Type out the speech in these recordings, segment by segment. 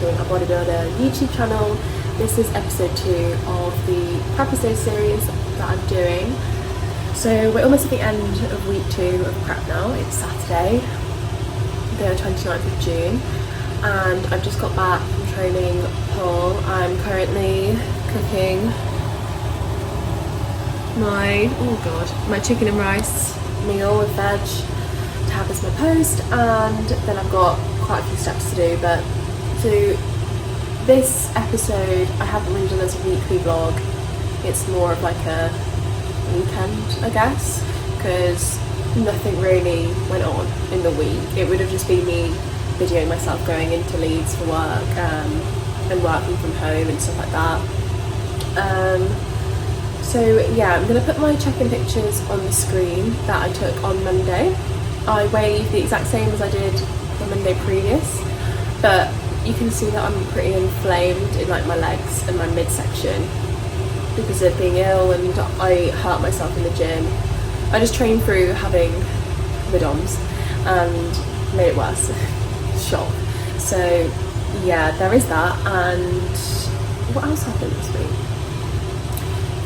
Marketing and Bodybuilder YouTube channel. This is episode 2 of the Prepisode series that I'm doing. So we're almost at the end of week 2 of prep now. It's Saturday, the 29th of June, and I've just got back from training Paul. I'm currently cooking my chicken and rice meal with veg to have as my post, and then I've got quite a few steps to do. But so this episode I haven't really done as a weekly vlog. It's more of like a weekend, I guess, because nothing really went on in the week. It would have just been me videoing myself going into Leeds for work and working from home and stuff like that. So yeah, I'm going to put my check-in pictures on the screen that I took on Monday. I weighed the exact same as I did the Monday previous, but you can see that I'm pretty inflamed in like my legs and my midsection because of being ill, and I hurt myself in the gym. I just trained through having the DOMs and made it worse. Shock. So yeah, there is that. And what else happened this week?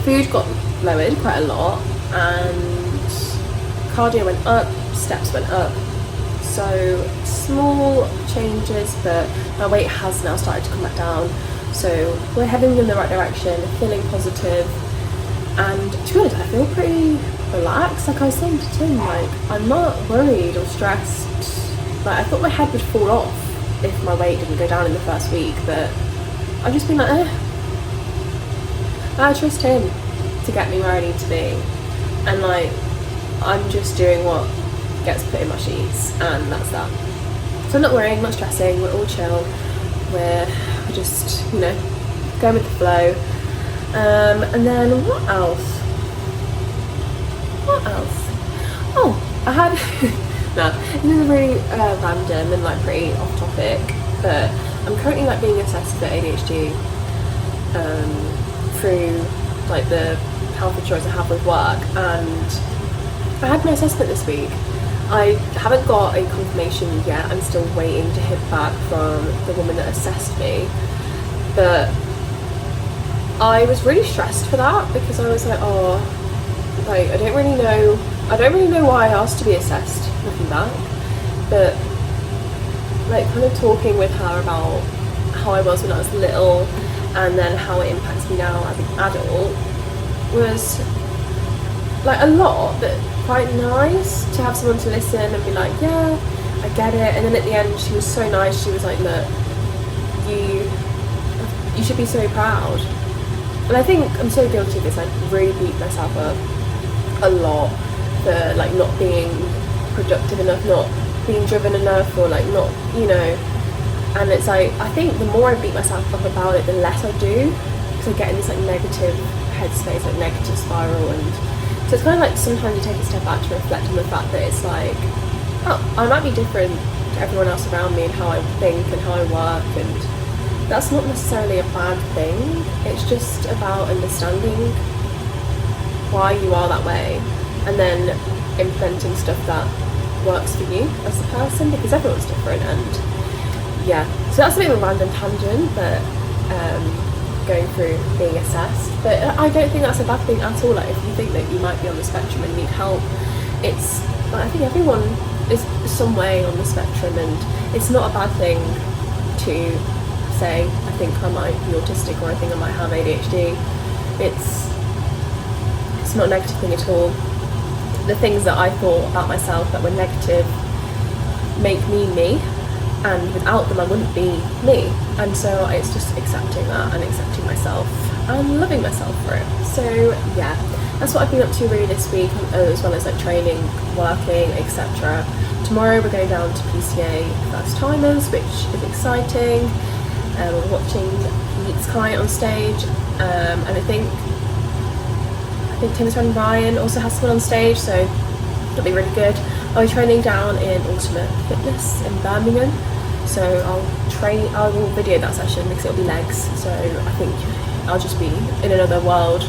Food got lowered quite a lot, and cardio went up, steps went up. So small changes, but my weight has now started to come back down. So we're heading in the right direction, feeling positive, and to be honest, I feel pretty relaxed. Like I was saying to Tim, like I'm not worried or stressed. Like I thought my head would fall off if my weight didn't go down in the first week, but I've just been like, I trust him to get me where I need to be, and like I'm just doing what gets put in my sheets, and that's that. So I'm not worrying, not stressing, we're all chill, we're just, you know, going with the flow. And then what else? Oh, I had no, this is really random and like pretty off topic, but I'm currently like being assessed for ADHD through like the health insurance I have with work, and I had my assessment this week. I haven't got a confirmation yet. I'm still waiting to hear back from the woman that assessed me, but I was really stressed for that because I was like, oh, like I don't really know why I asked to be assessed looking back, but like kind of talking with her about how I was when I was little and then how it impacts me now as an adult was like a lot, but quite nice to have someone to listen and be like, yeah, I get it. And then at the end she was so nice. She was like, look, you should be so proud. And I think I'm so guilty of this. I really beat myself up a lot for like not being productive enough, not being driven enough, or like not, you know. And it's like, I think the more I beat myself up about it, the less I do, because I get in this like negative headspace, like negative spiral. And so it's kind of like sometimes you take a step back to reflect on the fact that it's like, oh, I might be different to everyone else around me and how I think and how I work, and that's not necessarily a bad thing. It's just about understanding why you are that way and then implementing stuff that works for you as a person, because everyone's different. And yeah, so that's a bit of a random tangent, but going through being assessed, but I don't think that's a bad thing at all. Like if you think that you might be on the spectrum and need help, it's like, I think everyone is some way on the spectrum, and it's not a bad thing to say I think I might be autistic or I think I might have ADHD. It's not a negative thing at all. The things that I thought about myself that were negative make me, and without them I wouldn't be me. And so it's just accepting that and accepting myself and loving myself for it. So yeah, that's what I've been up to really this week, as well as like training, working, etc. Tomorrow we're going down to PCA first timers, which is exciting. We're watching Pete's client on stage, and I think Tim's friend Ryan also has someone on stage, so it'll be really good. I'll be training down in Ultimate Fitness in Birmingham, so I will video that session because it'll be legs, so I think I'll just be in another world,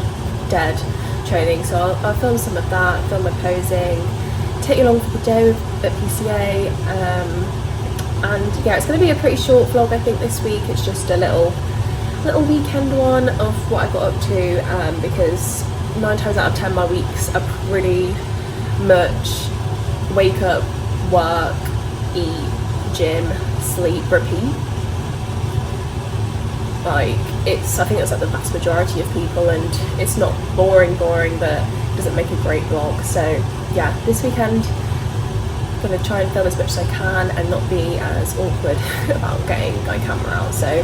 dead, training. So I'll film some of that, film my posing, take you along for the day at PCA, And yeah, it's going to be a pretty short vlog I think this week. It's just a little weekend one of what I got up to, because 9 times out of 10 my weeks are pretty much wake up, work, eat, gym, sleep, repeat. Like I think it's like the vast majority of people, and it's not boring, but it doesn't make a great vlog. So yeah, this weekend I'm gonna try and film as much as I can and not be as awkward about getting my camera out. So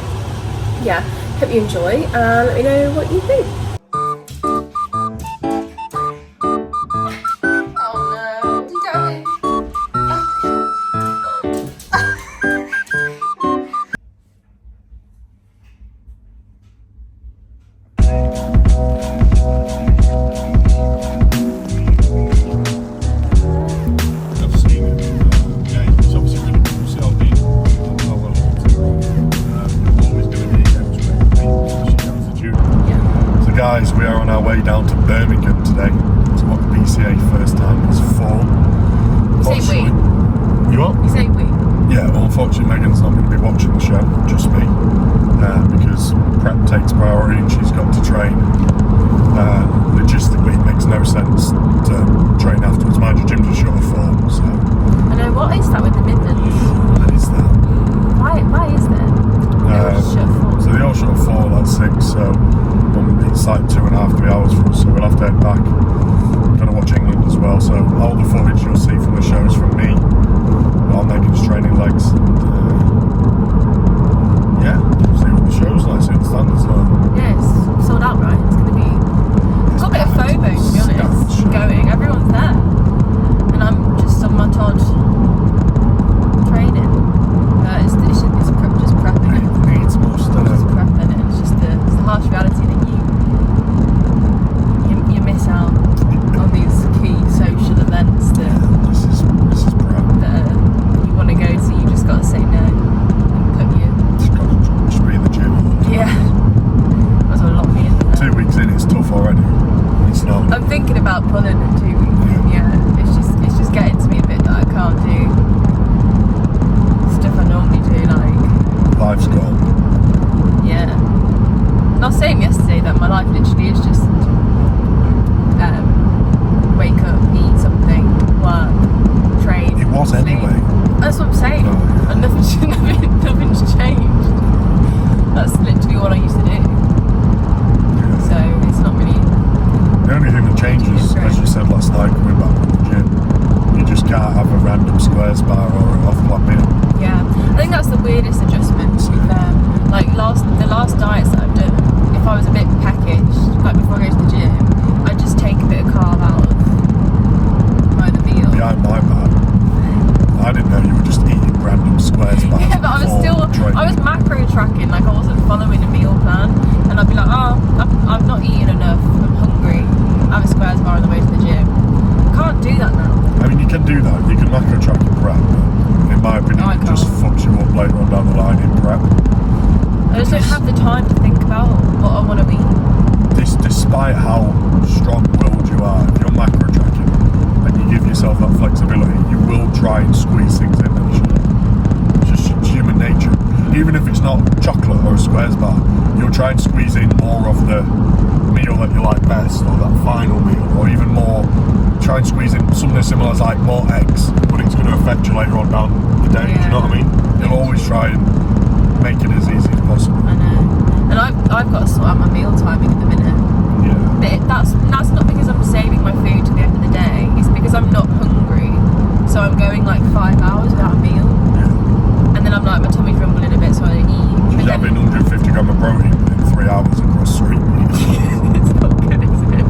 yeah, hope you enjoy and let me know what you think. Guys, we are on our way down to Birmingham today to watch PCA first time it's fall. You say we? You what? You say we? Yeah, well unfortunately Megan's not going to be watching the show, just me, because prep takes priority and she's got to train. Logistically it makes no sense to train afterwards. Mind you, gym's a short of 4, so... I know, what is that with the Midlands? What is that? Why is there? So they all shut at 4, that's 6, so it's like 2.5, 3 hours for us, so we'll have to head back. Gonna watch England as well, so all the footage you'll see from the show is from me while Megan's training legs, and yeah, see what the show's like, see what the standards like. Yeah, it's sold out, right? It's gonna be... I've got a bit of FOMO, to be honest, going. Everyone's there, and I'm just on my Todd training. It's just prepping. It needs more stuff. It's prepping, and it's just the harsh reality that you miss out on these key social events that this is prep. That you want to go to. You just got to say no. Just got to just be in the gym. Yeah. Might as well lock me in there. 2 weeks in, it's tough already. It's not. I'm thinking about pulling in 2 weeks. Yeah. It's just getting to me a bit that I can't do stuff I normally do, like Life's gone. yeah. And I was saying yesterday that my life literally is just wake up, eat something, work, train. It was sleep. anyway. That's what I'm saying. Oh, yeah. And nothing's changed. That's literally what I used to do. Yeah. So it's not really... The only thing that changes, as you said last night, coming back from the gym, you just can't have a random squares bar or an off-plan meal. Yeah, I think that's the weirdest adjustment, to be fair. Like the last diets that I've done, if I was a bit peckish, like before I go to the gym, I'd just take a bit of carb out of the meal. Behind my back, I didn't know you were just eating random squares bars. Yeah, but I was macro tracking, like I wasn't following a meal plan, and I'd be like, I've not eaten enough, I'm hungry, I have a squares bar on the way to the gym. Can't do that now. I mean, you can do that, you can macro track in prep, but in my opinion, it just fucks you up later on down the line in prep. I just don't have the time to think about what I want to eat. Despite how strong-willed you are, if you're macro tracking and you give yourself that flexibility, you will try and squeeze things in initially. It's just human nature. Even if it's not chocolate or a squares bar, you'll try and squeeze in more of the meal that you like best, or that final meal, or even more, try and squeeze in something as similar as like more eggs, but it's going to affect you later on down the day. Do you know what I mean? You'll always try and make it as easy as possible. I know. And I've got to sort out my meal timing at the minute. Yeah. But that's not because I'm saving my food to the end of the day. It's because I'm not hungry. So I'm going like 5 hours without a meal. Yeah. And then I'm like, my tummy's rumbling a bit, so I don't eat. She's having 150 gram of protein within 3 hours across sweet meat. It's not good, is it?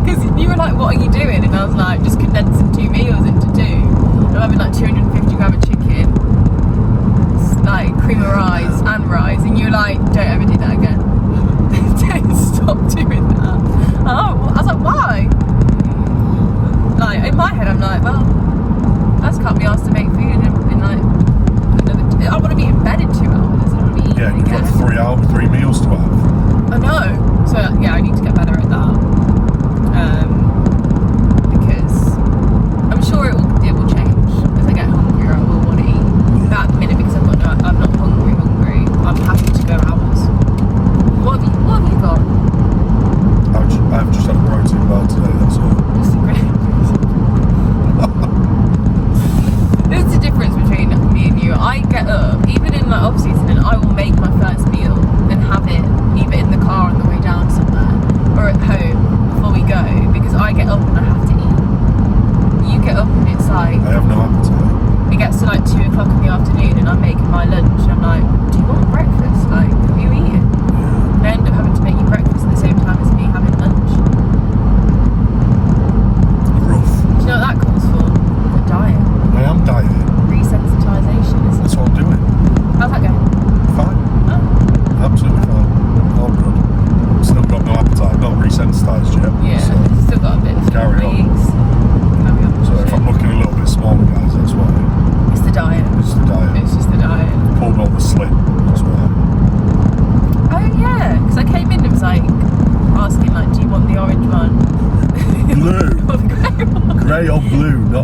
Because you were like, what are you doing? And I was like, just condensing 2 meals into 2. I'm having like 250 gram of chicken, like cream of rice and rice, and you were like, don't ever do that again. Don't stop doing that. Oh, I was like, why? Like in my head, I'm like, well, I just can't be asked to make food in like another. I want to be in bed in 2 hours. I want to be eating Yeah, you've again. got 3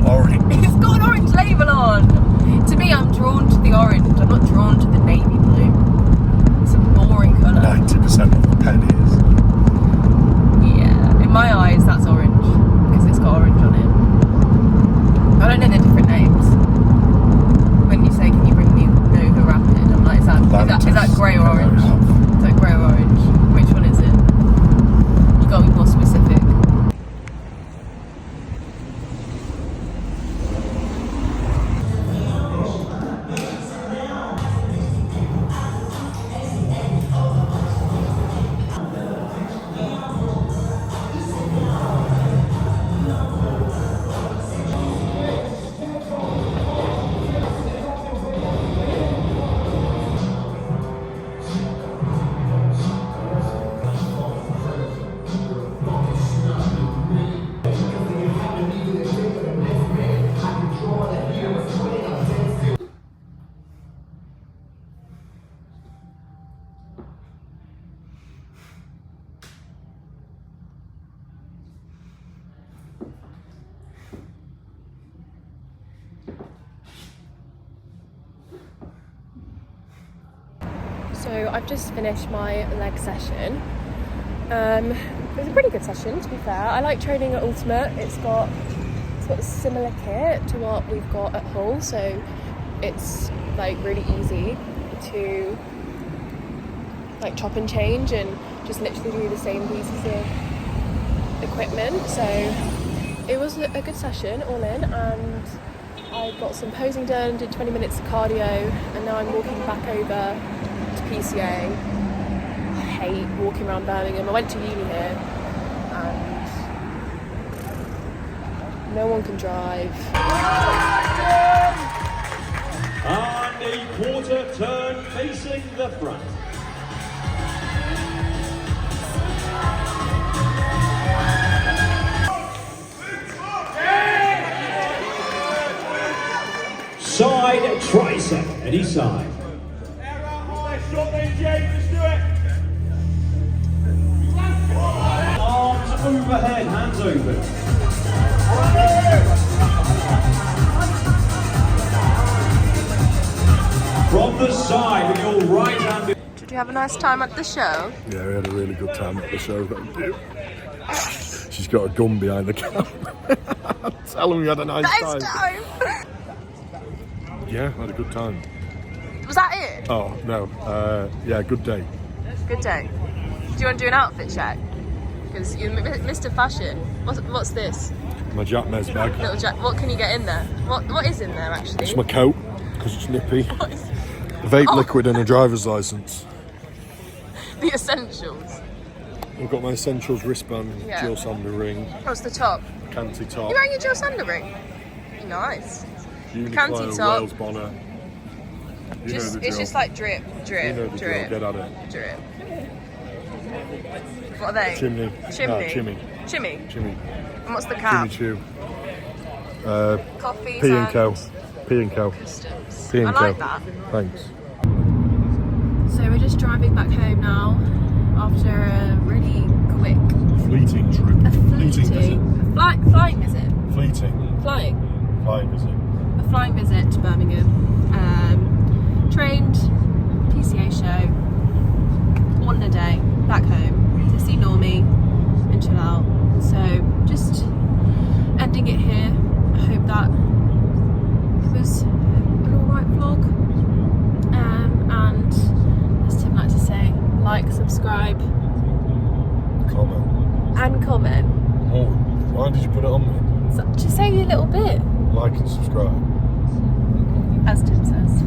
got orange. It's got an orange label on. To me, I'm drawn to the orange. I'm not drawn to the navy blue. It's a boring colour. 90% of the pen is. Yeah, in my eyes, that's orange because it's got orange on it. I don't know the different names. When you say, "Can you bring me Nova Rapid?" I'm like, is that grey or orange? Is that grey or orange? Which one is it? You got to be more specific. So I've just finished my leg session. It was a pretty good session, to be fair. I like training at Ultimate. It's got a similar kit to what we've got at Hull, so it's like really easy to like chop and change and just literally do the same pieces of equipment. So it was a good session all in, and I got some posing done, did 20 minutes of cardio, and now I'm walking back over to PCA. I hate walking around Birmingham. I went to uni here and no one can drive. And a quarter turn facing the front. Side tricep, any side. Arms overhead, hands open. From the side with your right hand. Did you have a nice time at the show? Yeah, we had a really good time at the show. She's got a gun behind the camera. Tell them we had a nice time. Yeah, I had a good time. Was that it? Oh, no. Yeah, good day. Good day. Do you want to do an outfit check? Because you're Mr. Fashion. What's this? My Jack Mez bag. Little Jack. What can you get in there? What is in there actually? It's my coat, because it's nippy. What is Vape liquid and a driver's licence. the essentials? I've got my essentials wristband, Yeah. Jill Sander ring, What's the top? Canty top, You're wearing your Jill Sander ring? Nice. Uniqlo, Canty top. Wales bonnet. You know the It's drill. just like drip, drip, You know the drill. drip, Get at it. drip. What are they? Chimney. Chimney. No, chimney. Chimney. Chimney. And what's the cap? Jimmy Choo. Coffees P&Co. and P&Co. customs. P&Co. I like that. Thanks. So we're just driving back home now after a really quick, Fleeting trip. flying visit. Fleeting. Flying visit. A flying visit to Birmingham. Trained, PCA show, all in a day, back home to see Normie and chill out. So just ending it here. I hope that was an alright vlog. And as Tim likes to say, like, subscribe, comment. Oh, why did you put it on me? So just say a little bit, Like and subscribe. as Tim says.